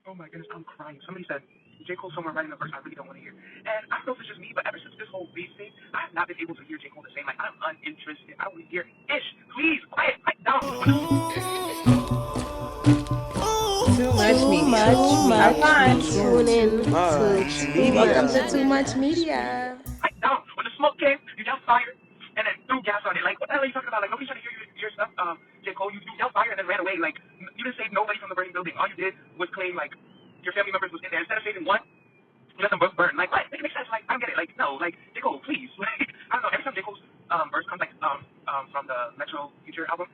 Oh my goodness, I'm crying. Somebody said J. Cole somewhere writing the verse I really don't want to hear. And I don't know if it's just me, but ever since this whole beef thing, I have not been able to hear J. Cole the same. Like, I'm uninterested. I don't want to hear Ish. Please, quiet down. Too much media. Have fun. Tune in to Much Welcome to media. Too Much Media. Quiet down. When the smoke came, you yelled fire and then threw gas on it. Like, what the hell are you talking about? Like, nobody's trying to hear your stuff, J. Cole. You yelled fire and then ran away. Like, you didn't save nobody from the burning building. All you did was claim, like, your family members was in there. Instead of saving one, you let them both burn. Like, what? Make it make sense. Like, I don't get it. Like, no. Like, J. Cole, please. Like, I don't know. Every time J. Cole's verse comes, like, from the Metro Future album,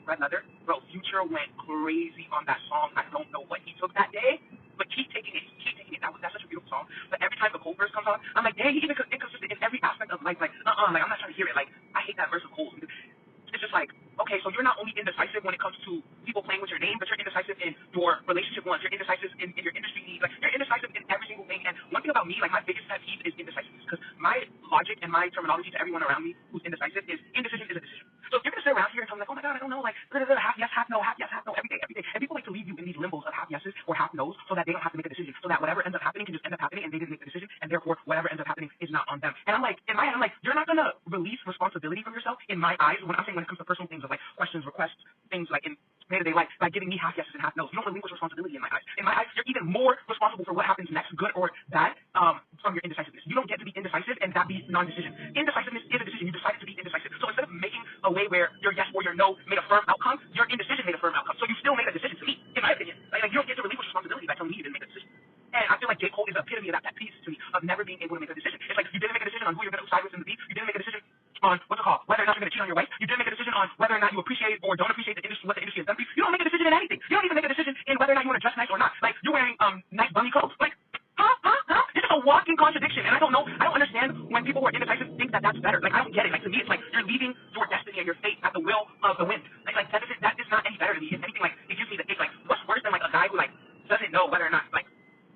Red Leather, bro, Future went crazy on that song. I don't know what he took that day, but keep taking it. Keep taking it. That's such a beautiful song. But every time the Cole verse comes on, I'm like, dang, he even inconsistent in every aspect of life. Like, like, I'm not trying to hear it. Like, I hate that verse of Cole's. It's just like, okay, so you're not only indecisive when it comes to people playing with your name, but you're indecisive in your relationship ones. You're indecisive in your industry needs. Like, you're indecisive in every single thing. And one thing about me, like, my biggest pet peeve is indecisiveness. Because my logic and my terminology to everyone around me who's indecisive is indecision is a decision. So if you're going to sit around here and tell me, like, oh my God, I don't know, like, half yes, half no, every day, every day. And people like to leave you in these limbos of half yeses or half no's so that they don't have to make a decision. So that whatever ends up happening can just end up happening and they didn't make the decision. And therefore, whatever ends up happening is not on them. And I'm like, in my head, I'm like, you're not going to release responsibility from yourself in my eyes when I'm saying when it comes to personal things of like questions, requests, things like in day-to-day life, by giving me half yeses and half no's. You don't relinquish responsibility in my eyes. In my eyes, you're even more responsible for what happens next, good or bad, from your indecisiveness. You don't get to be indecisive and that be non-decision. Indecisiveness is a decision. You decided to be indecisive. So instead of making a way where your yes or your no made a firm outcome, your indecision made a firm outcome. So you still made a decision to me, in my opinion. Like you don't get to relinquish responsibility by telling me you didn't make a decision. And I feel like J. Cole is the epitome of that piece to me, of never being able to make a decision. It's like you didn't make a decision on who you're going to side with in the beat. You didn't make a decision on what's it called, whether or not you're going to cheat on your wife. You didn't make a decision on whether or not you appreciate or don't appreciate the industry, what the industry has done for you. You don't make a decision in anything. You don't even make a decision in whether or not you want to dress nice or not. Like you're wearing nice bunny clothes. Like it's just a walking contradiction. And I don't know. I don't understand when people who are indecisive think that that's better. Like I don't get it. Like to me, it's like you're leaving your destiny and your fate at the will of the wind. Like that is not any better to me. If anything, like it gives me the ick. Like what's worse than like a guy who like doesn't know whether or not like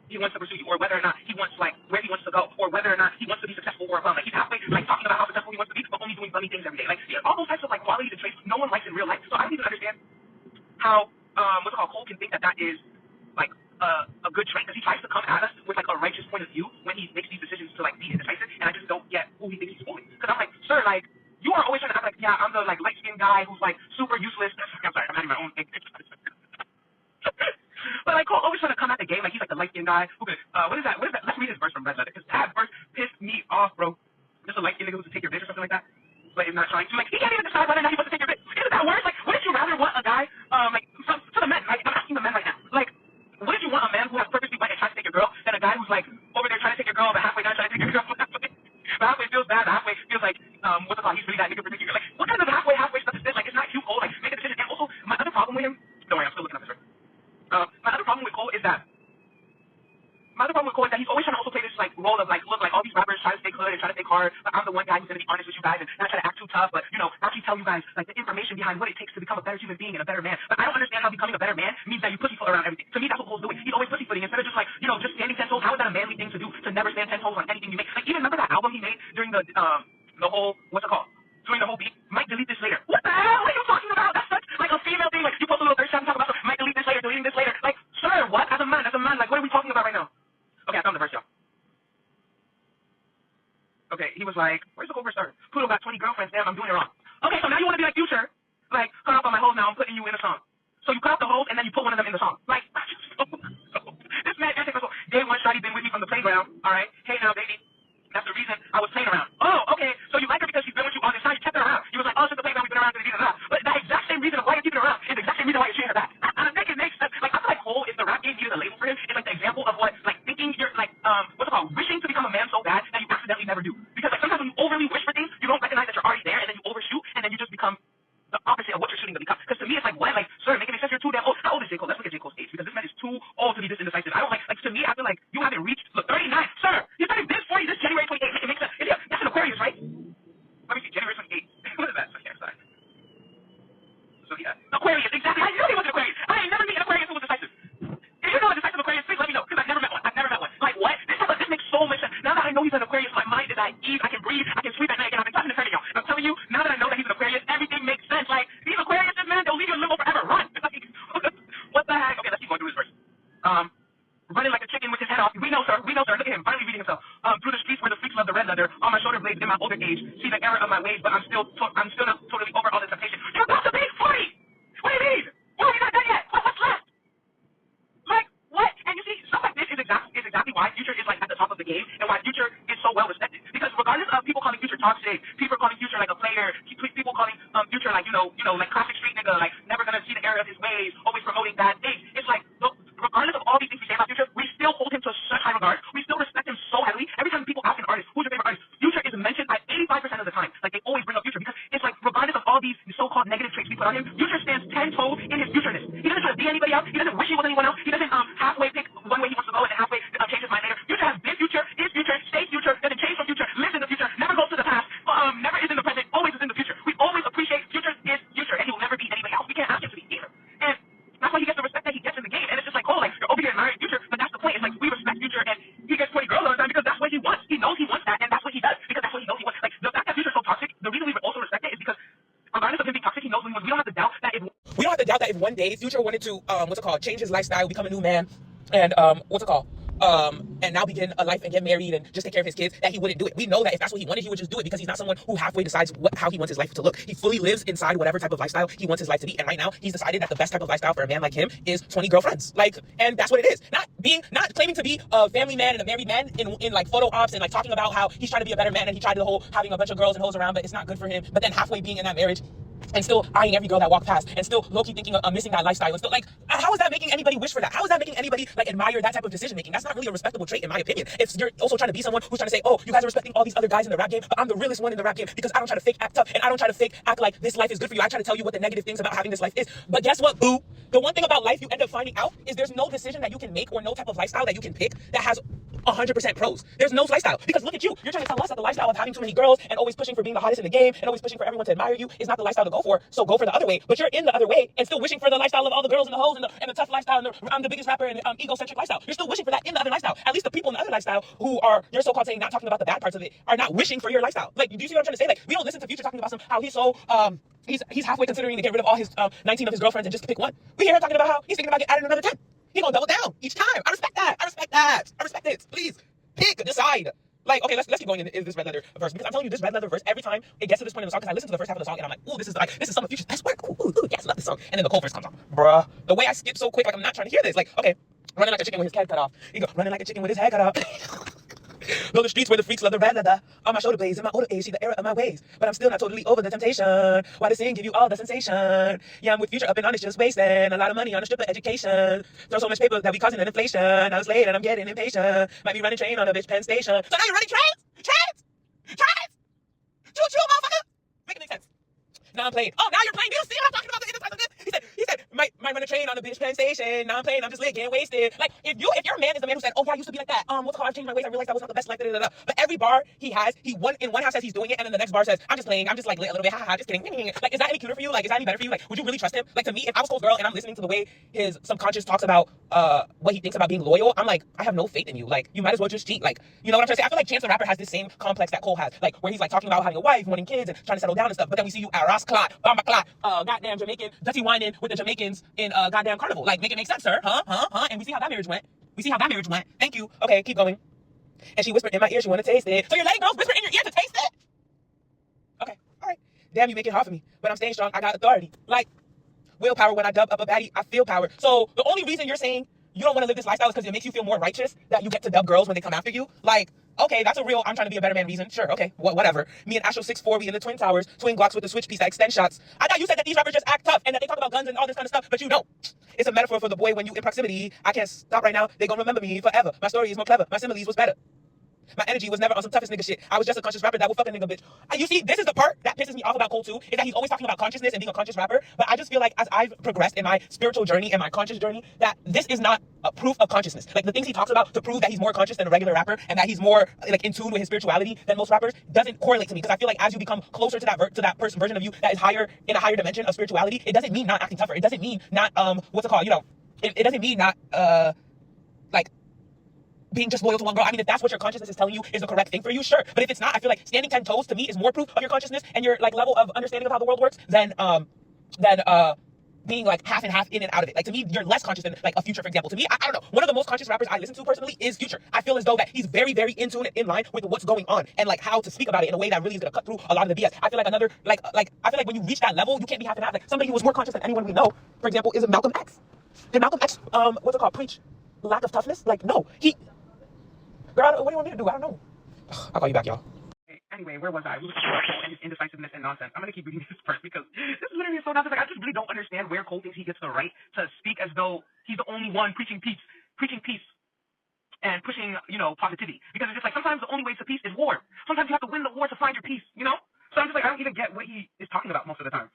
he wants to pursue you, or whether or not he wants like where he wants to go, or whether or not he wants to be successful or above. Like he's halfway like talking about how successful he wants to be, but only doing funny things every day. Like all those types of like qualities and traits no one likes in real life. So I don't even understand how what's it called, Cole can think that that is like a good trait, because he tries to come at us with like a righteous point of view when he makes these decisions to like be indecisive, and I just don't get who he thinks he's fooling. Because I'm like, sir, like you are always trying to act like, yeah, I'm the like light skinned guy who's like super useless. I'm sorry, I'm having my own thing. But like Cole always trying to come at the game like he's like the light skinned guy who could what is that? Let's read his verse from Red Letter, because that verse pissed me off, bro. Just a light skinned nigga who's to take your bitch or something like that. But is not trying to, like, he can't even decide whether or not he wants to take your bitch. Isn't that worse? Like, wouldn't you rather want a guy, like, to the men, like, I'm asking the men right now, like, wouldn't you want a man who has purposely went and tried to take your girl than a guy who's, like, over there trying to take your girl, but halfway done trying to take your girl, but halfway feels bad, but halfway feels like, what's it called, he's really that nigga for taking your girl. Like, what kind of halfway stuff is this? Like, it's not you, Cole, like, make a decision. And also, my other problem with him, don't worry, I'm still looking up his verse. My other problem with Cole is that he's always trying to also play this like role of like, look, like all these rappers try to stay good and try to stay hard, but I'm the one guy who's gonna be honest with you guys and not try to act too tough, but you know, actually tell you guys like the information behind what it takes to become a better human being and a better man. But I don't understand how becoming a better man means that you pussyfoot around everything. To me, that's what Cole's doing. He's always pussyfooting instead of just like, you know, just standing 10 toes. How is that a manly thing to do? To never stand 10 toes on anything you make. Like even remember that album he made during the whole what's it called? During the whole beat, might delete this later. What the hell are you talking about? That's such like a female thing. Like you post a little thirst trap and talk about might delete this later, deleting this later. Like, sir, what? As a man, like what are we talking about right now? Okay, I found the verse, y'all. Okay, he was like, where's the cover start? Pluto got 20 girlfriends, damn, I'm doing it wrong. Okay, so now you want to be like Future, like, cut off all my hoes now, I'm putting you in a song. So you cut off the hoes, and then you put one of them in the song. Like, this man, day one, shawty been with me from the playground, alright? Hey now, baby, that's the reason I was playing around. Oh, okay, so you like her because she's been with you all this time, you kept her around. You was like, oh, since the playground, we've been around, but that exact same reason of why you're keeping her around is the exact same reason why you're treating her back. I make it make sense. Like, I feel like Cole, if the rap game needed a label for him, it's like the example of what, like, thinking you're, like, what's it called, wishing to become a man so bad that you accidentally never do. Because, like, sometimes when you overly wish for things, you don't recognize that you're already there, and then you overshoot, and then you just become the opposite of what you're shooting to become. Because to me, it's like, what? Like, sir, make it make sense, you're too damn old. How old is J. Cole? Let's look at J. Cole's age, because this man is too old to be this indecisive. I don't like, to me, I feel like you haven't reached, look, 39. Sir, you're turning this 40 this January 28th. Make it make sense. Yeah, that's an Aquarius, right? Let me see, January 28th. What is that? Okay, sorry. So, yeah. Aquarius, exactly. I knew he was an Aquarius. I ain't never met an Aquarius who was decisive. If you know a decisive Aquarius, please let me know, because I've never met one. Like, what? This makes so much sense. Now that I know he's an Aquarius, my mind is at ease. I can breathe. I can sleep at night. And I've been talking to Freddie, y'all. I'm telling you, now that I know that he's an Aquarius, everything makes sense. Like, these Aquariuses, man, they'll leave you in limbo forever. Run. Like, what the heck? Okay, let's keep going through his verse. running like a chicken with his head off. We know, sir. Look at him, finally reading himself. Through the streets where the freaks love the red leather, on my shoulder blades in my older age. See the error of my ways, but I'm still not totally over all the temptation. You're about to be 40. What do you mean? What have you not done yet? What's left? Like, what? And you see, stuff like this is exactly why Future is like at the top of the game and why Future is so well respected. Because regardless of people calling Future toxic, people calling Future like a player, people calling Future like, like classic street nigga, like never gonna see the error of his ways, always promoting bad things. It's like, look, regardless of all these things we say about Future, we still hold him to such high regard. We still respect him so heavily. Every time people ask an artist, who's your favorite artist, Future is mentioned at 85% of the time. Like, they always bring up Future because it's like, regardless of all these so-called negative traits we put on him, Future stands 10 toes in his futureness. He doesn't try to be anybody else. He doesn't wish he was anyone else. He doesn't halfway pick one way he wants to go and then halfway change his mind later. Future has been Future, is Future, stays Future, doesn't change from Future, lives in the future, never goes to the past, never is in the present, always is in the future. We always appreciate Future is Future, and he will never be anybody else. We can't ask him to be either. And that's why he gets the respect that he gets in the game. And it's just like, oh, like, you're over here admiring Future, but that's the point. It's like, we respect Future, and he gets 20 girls all the time because that's what he wants. He knows he wants that, and that's what he does because that's what he knows he wants. Like, the fact that Future's so toxic, the reason we also respect it is because regardless of him being toxic, he knows what he wants. We don't have to doubt that if one day Future wanted to change his lifestyle, become a new man, and and now begin a life and get married and just take care of his kids, that he wouldn't do it. We know that if that's what he wanted, he would just do it because he's not someone who halfway decides how he wants his life to look. He fully lives inside whatever type of lifestyle he wants his life to be. And right now, he's decided that the best type of lifestyle for a man like him is 20 girlfriends. Like, and that's what it is. Not claiming to be a family man and a married man in like photo ops and like talking about how he's trying to be a better man and he tried the whole having a bunch of girls and hoes around, but it's not good for him. But then halfway being in that marriage and still eyeing every girl that walked past and still low-key thinking of missing that lifestyle and still like, how is that making anybody wish for that? How is that making anybody like admire that type of decision making? That's not really a respectable trait in my opinion. If you're also trying to be someone who's trying to say, oh, you guys are respecting all these other guys in the rap game, but I'm the realest one in the rap game because I don't try to fake act tough and I don't try to fake act like this life is good for you. I try to tell you what the negative things about having this life is. But guess what, boo? The one thing about life you end up finding out is there's no decision that you can make or no type of lifestyle that you can pick that has 100% pros. There's no lifestyle. Because look at you. You're trying to tell us that the lifestyle of having too many girls and always pushing for being the hottest in the game and always pushing for everyone to admire you is not the lifestyle to go for. So go for the other way. But you're in the other way and still wishing for the lifestyle of all the girls and the hoes and the tough lifestyle and I'm the biggest rapper and egocentric lifestyle. You're still wishing for that in the other lifestyle. At least the people in the other lifestyle who are, you're so-called saying, not talking about the bad parts of it, are not wishing for your lifestyle. Like, do you see what I'm trying to say? Like, we don't listen to Future talking about how he's so, he's halfway considering to get rid of all his 19 of his girlfriends and just to pick one. We hear him talking about how he's thinking about adding another 10. He's gonna double down each time. I respect that. I respect it. Please. Pick, decide. Like, okay, let's keep going in this red leather verse because I'm telling you, this red leather verse every time it gets to this point in the song, because I listen to the first half of the song and I'm like, ooh, this is some of Future's best work. Ooh, yes, love this song. And then the cold verse comes on, bruh. The way I skip so quick, like I'm not trying to hear this. Like, okay, running like a chicken with his head cut off. You go running like a chicken with his head cut off. Though the streets where the freaks love the red leather, on my shoulder blades in my older age, see the error of my ways, but I'm still not totally over the temptation. Why the sin give you all the sensation? Yeah, I'm with Future up and honest, just wasting a lot of money on a stripper education. Throw so much paper that we causing an inflation. I was late and I'm getting impatient. Might be running train on a bitch Penn Station. So now you're running trains? Choo-choo, motherfucker! Make it make sense. Now I'm playing. Oh, now you're playing. Do you see what I'm talking about? The inside of this? He said, might run a train on the bitch Penn Station. Now I'm playing. I'm just lit, getting wasted. Like, if your man is the man who said, oh yeah, I used to be like that. What's called? I've changed my ways. I realized that was not the best life. Da, da, da, da. But every bar he has, in one half says he's doing it, and then the next bar says, I'm just playing. I'm just like lit a little bit. Ha ha. Just kidding. Like, is that any cuter for you? Like, is that any better for you? Like, would you really trust him? Like, to me, if I was Cole's girl and I'm listening to the way his subconscious talks about what he thinks about being loyal, I'm like, I have no faith in you. Like, you might as well just cheat. Like, you know what I'm trying to say? I feel like Chance the Rapper has this same complex that Cole has. Like, where he's like talking about having a wife, wanting kids, and trying to settle down and stuff. But then we see you at Ross Clot, Bomba Clot, goddamn Jamaican, Dutty whining with the Jamaicans in goddamn Carnival. Like, make it make sense, sir. Huh? And we see how that marriage went. Thank you. Okay, keep going. And she whispered in my ear, she wanna taste it. So you're letting girls whisper in your ear to taste it? Okay, alright. Damn, you make it hard for me. But I'm staying strong, I got authority. Like, willpower, when I dub up a baddie, I feel power. So the only reason you're saying you don't want to live this lifestyle is because it makes you feel more righteous that you get to dub girls when they come after you. Like, okay, that's a real I'm trying to be a better man reason. Sure, okay, whatever. Me and Astro 6'4", we in the Twin Towers, twin Glocks with the switch piece that extend shots. I thought you said that these rappers just act tough and that they talk about guns and all this kind of stuff, but you don't. It's a metaphor for the boy when you in proximity. I can't stop right now. They gonna remember me forever. My story is more clever. My similes was better. My energy was never on some toughest nigga shit. I was just a conscious rapper that would fuck a nigga bitch. You see, this is the part that pisses me off about Cole too, is that he's always talking about consciousness and being a conscious rapper. But I just feel like as I've progressed in my spiritual journey and my conscious journey, that this is not a proof of consciousness. Like the things he talks about to prove that he's more conscious than a regular rapper and that he's more like in tune with his spirituality than most rappers doesn't correlate to me. Because I feel like as you become closer to that version of you that is higher in a higher dimension of spirituality, it doesn't mean not acting tougher. It doesn't mean not it doesn't mean not like being just loyal to one girl. I mean, if that's what your consciousness is telling you is the correct thing for you, sure. But if it's not, I feel like standing 10 toes to me is more proof of your consciousness and your like level of understanding of how the world works than being like half and half in and out of it. Like to me, you're less conscious than like a Future, for example. To me, I don't know. One of the most conscious rappers I listen to personally is Future. I feel as though that he's very, very in tune and in line with what's going on and like how to speak about it in a way that really is gonna cut through a lot of the BS. I feel like another like I feel like when you reach that level, you can't be half and half. Like somebody who was more conscious than anyone we know, for example, is Malcolm X. Did Malcolm X what's it called, preach lack of toughness? Like no, he girl, what do you want me to do? I don't know. I'll call you back, y'all. Anyway, where was I? We were talking about Cole and his indecisiveness and nonsense. I'm gonna keep reading this first because this literally is so nonsense. Like I just really don't understand where Cole thinks he gets the right to speak as though he's the only one preaching peace and pushing, positivity. Because it's just like sometimes the only way to peace is war. Sometimes you have to win the war to find your peace, So I'm just like, I don't even get what he is talking about most of the time.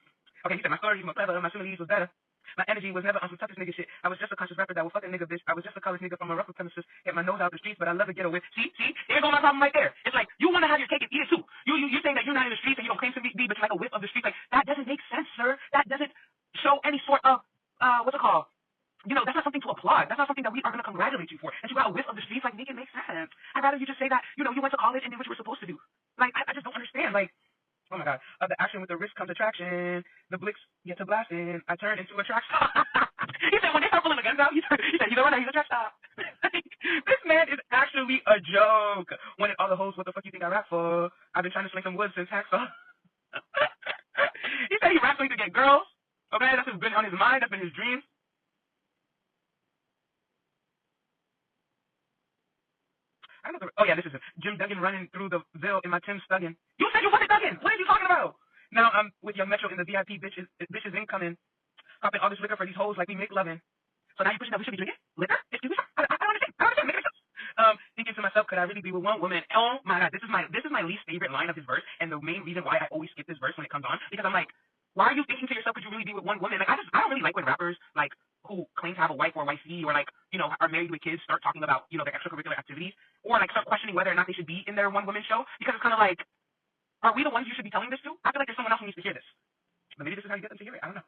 Okay, he said my story was more clever, my similes was better. My energy was never on some toughest nigga shit. I was just a conscious rapper that would fuck a nigga bitch. I was just a college nigga from a rougher premises. Get my nose out the streets, but I love to get away. See, there's all my problem right there. It's like you want to have your cake and eat it too. You're saying that you're not in the streets and you don't claim to be, but you're like a whip of the streets. Like that doesn't make sense, sir. That doesn't show any sort of what's it called? That's not something to applaud. That's not something that we are going to congratulate you for. And you got a whiff of the streets, like, make it make sense. I'd rather you just say that, you went to college and did what you were supposed to do. Like, I just don't understand. Like, oh my God. The action with the risk comes attraction. The blicks get to blasting. I turn into a track star. He said, when they start pulling the guns out, he said, he's a runner, he's a track star. This man is actually a joke. When all the hoes, what the fuck you think I rap for? I've been trying to sling some wood since hacksaw. He said he raps so he could get girls. Okay, that's been on his mind. That's been his dreams. I don't know. Oh yeah, this is it. Jim Duggan running through the Ville in my Tim Stuggin. You said you wanted Duggan. What are you talking about? Now I'm with your Metro in the VIP. Bitches incoming. Popping all this liquor for these hoes like we make loving. So now you're pushing that we should be drinking liquor? Excuse me? I don't understand. Make it sense. Thinking to myself, could I really be with one woman? Oh my God, this is my least favorite line of his verse, and the main reason why I always skip this verse when it comes on, because I'm like, why are you thinking to yourself, could you really be with one woman? Like I don't really like when rappers like who claim to have a wife or wifey or like are married with kids start talking about their extracurricular activities or like start questioning whether or not they should be in their one woman show, because it's kind of like, are we the ones you should be telling this to? I feel like there's someone else who needs to hear this. But maybe this is how you get them to hear it. I don't know.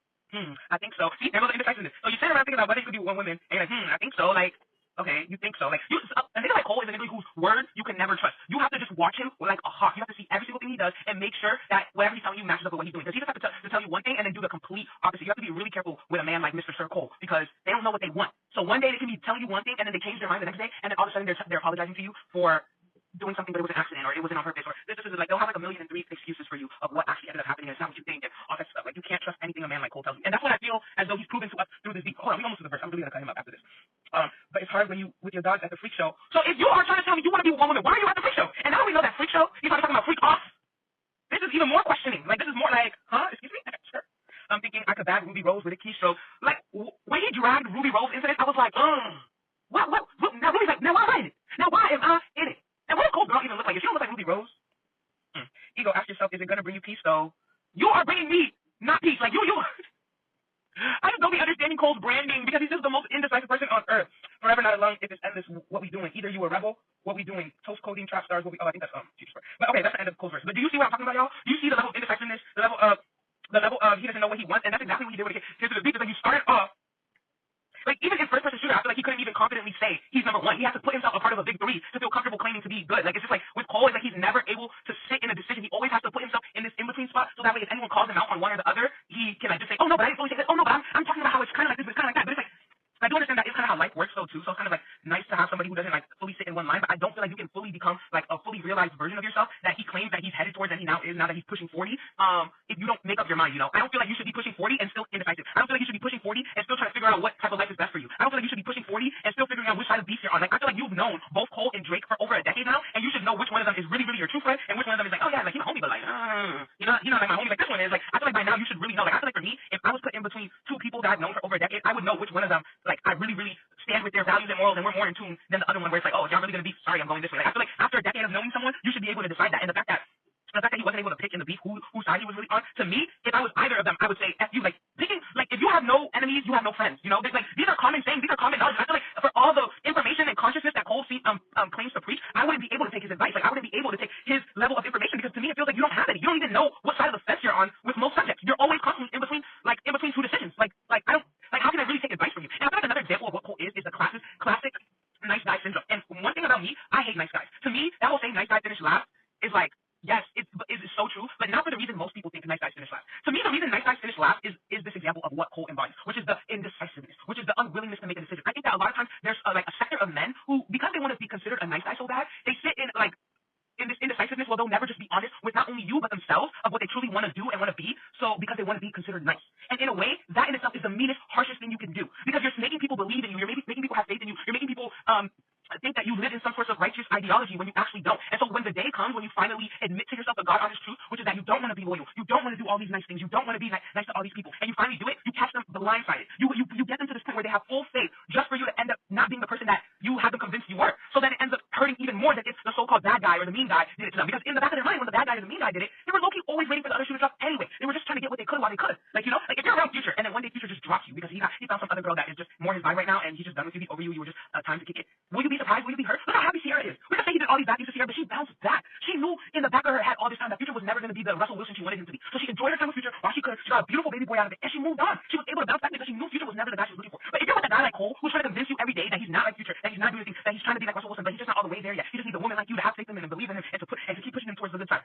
I think so. See, there goes the indecisiveness. So you sit around thinking about whether you could be with one woman, and you're like, I think so. Like, okay, you think so. Like, a nigga like Cole is a nigga whose word you can never trust. You have to just watch him like a hawk. You have to see every single thing he does and make sure that whatever he's telling you matches up with what he's doing. Because he just have to tell you one thing and then do the complete opposite. You have to be really careful with a man like Mr. Sir Cole, because they don't know what they want. So one day they can be telling you one thing and then they change their mind the next day, and then all of a sudden they're apologizing to you for doing something, but it was an accident or it wasn't on purpose, or this is like they'll have like 1,000,003 excuses for you of what actually ended up happening, and it's not what you think and all that stuff. Like you can't trust anything a man like Cole tells you, and that's what I feel as though he's proven to us through this beat. Hold on, we almost to the verse. I'm really gonna cut him up after this. But it's hard when you with your dogs at the freak show. So if you are trying to tell me you want to be with one woman, why are you at the freak show? And now we know that freak show, he's talking about freak off. This is even more questioning. Like this is more like, excuse me, sure. I'm thinking I could bag Ruby Rose with a keystroke. Like when he dragged Ruby Rose into this, I was like, what? Now Ruby's like, now why am I in it? Now why am I in it? And what does Cole girl even look like? If she don't look like Ruby Rose, Ego, ask yourself, is it gonna bring you peace though? You are bringing me not peace. Like you. I just don't be understanding Cole's branding, because he's just the most indecisive person on earth. Forever not alone. If it's endless, what we doing? Either you a rebel, what we doing? Toast coding, trap stars, what we? Oh, I think that's Jesus. But okay, that's the end of Cole's verse. But do you see what I'm talking about, y'all? Do you see the level of indecisiveness, the level of he doesn't know what he wants, and that's exactly what he did with it. Here's the beat. Is like you started off. Like, even in first-person shooter, I feel like he couldn't even confidently say he's number one. He has to put himself a part of a big three to feel comfortable claiming to be good. Like, it's just like, with Cole, it's like he's never able to sit in a decision. He always has to put himself in this in-between spot, so that way if anyone calls him out on one or the other, he can, like, just say, oh, no, but I didn't fully say this. Oh, no, but I'm talking about how it's kind of like this, but it's kind of like that. But it's like, I do understand that it's kind of how life works, though, too. So it's kind of, like, nice to have somebody who doesn't, like, fully sit in one line, but I don't feel like you can fully become, like, a fully realized version of yourself that he claims that he's headed towards, and he now is, now that he's pushing 40, if you don't make up your mind, I don't feel like you should be pushing 40 and still indecisive. I don't feel like you should be pushing 40 and still trying to figure out what type of life is best for you. I don't feel like you should be pushing 40 and still figuring out which side of the beast you're on. Like, I feel like you've known both Cole and Drake for over a decade now, and you should know which one of them is really, really your true friend, and which one of them is like, oh yeah, like, he's my homie, but like, like my homie, like this one is. Like, I feel like by now you should really know. Like, I feel like for me, if I was put in between two people that I've known for over a decade, I would know which one of them, like, I really, really stand with their values and morals, and we're more in tune than the other one where it's like, oh, y'all really gonna be sorry, I'm going this way. Like, I feel like after a decade of knowing someone, you should be able to decide that. And the fact that he wasn't able to pick in the beef whose side he was really on, to me, if I was either of them, I would say F you. Like, picking, like, if you have no enemies, you have no friends. Like, these are common sayings, these are common knowledge. I feel like for all the information and consciousness that Cole claims to preach, I wouldn't be able to take his advice. Like, I wouldn't be able to take his level of information, because to me it feels like you don't have it. You don't even know what side of the fence you're on with most subjects. You're always constantly in between two decisions. Like I don't, like, how can I really take advice from you? And I feel like another example of what Cole is the classic nice guy syndrome. And one thing about me, I hate nice guys. To me, that whole saying nice guy finish last is like, yes, it's so true, but not for the reason most people think nice guys finish last. To me, the reason nice guys finish last is this example of what Cole embodies. a sector of men who, because they want to be considered a nice guy so bad, they sit in like in this indecisiveness where they'll never just be honest with not only you but themselves of what they truly want to do and want to be. So because they want to be considered nice, and in a way, that in itself is the meanest, harshest thing you can do because you're making people believe in you. You're making people have faith in you. You're making people think that you live in some sort of righteous ideology when you actually don't. And so when the day comes when you finally admit to yourself the God honest truth, which is that you don't want to be loyal, you don't want to do all these nice things, you don't want to be nice to all these people, and you finally do it, you catch them blindsided. You get them to this point where they have full faith just for you to end up not being the person that you have them convinced you were. So then it ends up hurting even more that it's the so-called bad guy or the mean guy did it to them. Because in the back of their mind, when the bad guy or the mean guy did it, they were low-key always waiting for the other shoe to drop anyway. They were just trying to get what they could while they could. Like, like if you're around Future and then one day Future just drops you because he found some other girl that is just more his vibe right now and he's just done with you, he's over you, you were just time to kick it. Will you be surprised? Will you be hurt? Look how happy Sierra is. We're gonna say he did all these bad things to Sierra, but she bounced back. She knew in the back of her head all this time that Future was never going to be the Russell Wilson she wanted him to be. So she enjoyed her time with Future while she could. She got a beautiful baby boy out of it, and she moved on. She was able to bounce back because she knew Future was never the guy she was looking for. But if you're with a guy like Cole, who's trying to convince you every day that he's not like Future, that he's not doing things, that he's trying to be like Russell Wilson, but he's just not all the way there yet. He just needs a woman like you to have faith in him and believe in him and to keep pushing him towards the good side.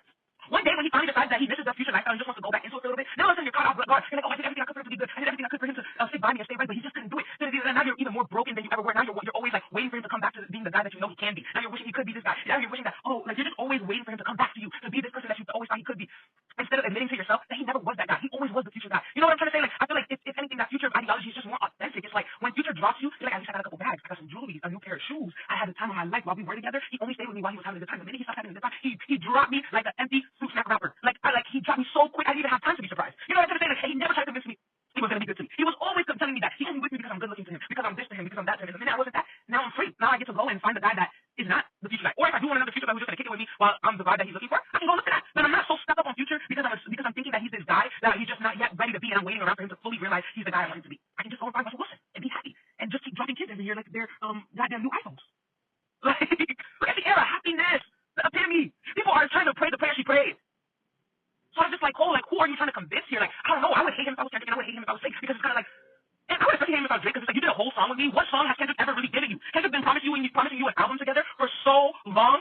One day when he finally decides that he misses the Future lifestyle and just wants to go back into it for a little bit, now all of a sudden you're caught off guard. You're like, oh, I did everything I could for him to be good. I did everything I could for him to stick by me and stay right, but he just couldn't do it. And now you're even more broken than you ever were. Now you're always like waiting for him to come back to being the guy that you know he can be. Now you're wishing he could be this guy. Now you're wishing that, like you're just always waiting for him to come back to you, to be this person that you always thought he could be. Instead of admitting to yourself that he never was that guy. He always was the Future guy. You know what I'm trying to say? Like, I feel like if anything, that Future ideology is just more authentic. It's like when Future drops you, you're like, at least I got a couple bags. I got some jewelry, a new pair of shoes. I had the time of my life while we were together. He only stayed with me while he was having a good time. The minute he stopped having a good time, he dropped me like an empty fruit snack wrapper. Like he dropped me so quick I didn't even have time to be surprised. You know what I'm trying to say? Like, he never tried to convince me he was gonna be good to me. He was always telling me that he had me with me because I'm good looking to him, because I'm this to him, because I'm that to him. And the minute I wasn't that, now I'm free. Now I get to go and find the guy that is not the Future guy. Or if I do want another Future guy who's just gonna kick it with me while I'm the guy that he's looking for, I can go look at that. Then I'm not so stuck up on Future because I'm thinking that he's this guy that he's just not yet ready to be, and I'm waiting around for him to fully realize he's the guy I want him to be. I can just go and find Russell Wilson and be happy and just keep dropping kids every year like they're goddamn new iPhones. Like, look at the era, happiness, the epitome. People are trying to pray the prayer she prayed. So I was just like, Cole, like, who are you trying to convince here? Like, I don't know. I would hate him if I was Kendrick, and I would hate him if I was Drake, because it's kind of like, and I would especially hate him if I was Drake, because it's like, you did a whole song with me. What song has Kendrick ever really given you? Kendrick been promising you an album together for so long.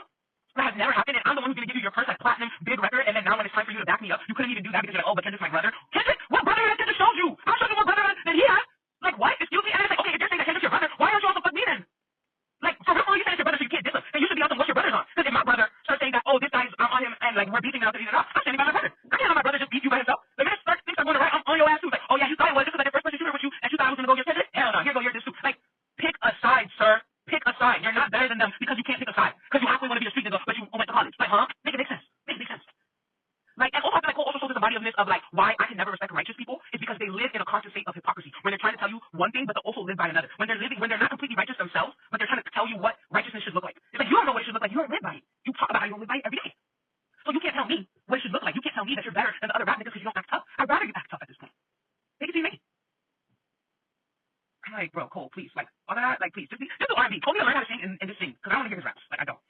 That has never happened, and I'm the one who's going to give you your first, like, platinum, big record, and then now when it's time for you to back me up, you couldn't even do that because you're like, oh, but Kendrick's my brother. Kendrick, what brother has Kendrick showed you? I've showed you more brother than he has. Like, what? Excuse me? And it's like, okay, if you're saying that Kendrick's your brother, why aren't you also fuck me then? Like, for real, you say it's your brother so you can't diss him. And you should be out to what's your brother's on. Because if my brother starts saying that, oh, this guy's on him, and, like, we're beefing now, I'm standing by my brother. I can't let my brother just beat you by himself. The minute things are going right, I'm on your ass too. Like, oh, yeah, you thought it was. This was like the first person shooter with you, and you thought I was going to go against Kendrick? Hell no, here go your this too. Like, pick a side, sir. Pick a side. You're not better than them because you can't pick a side. Because you halfway want to be a street nigga, but you went to college. Like, huh? Make it make sense. Make it make sense. Like, and also I feel like Cole also shows this embodiment of like why I can never respect righteous people is because they live in a constant state of hypocrisy where they're trying to tell you one thing but they also live by another. When they're not completely righteous themselves, but they're trying to tell you what righteousness should look like. It's like you don't know what it should look like. You don't live by it. You talk about how you don't live by it every day. So you can't tell me what it should look like. You can't tell me that you're better than the other rap niggas because you don't act tough. I'd rather you act tough at this point. Make it seem make it. I'm like, bro, Cole, please, like all of that, like please, just do R&B. Cole me to learn how to sing and just sing because I don't want to hear his raps. Like I don't.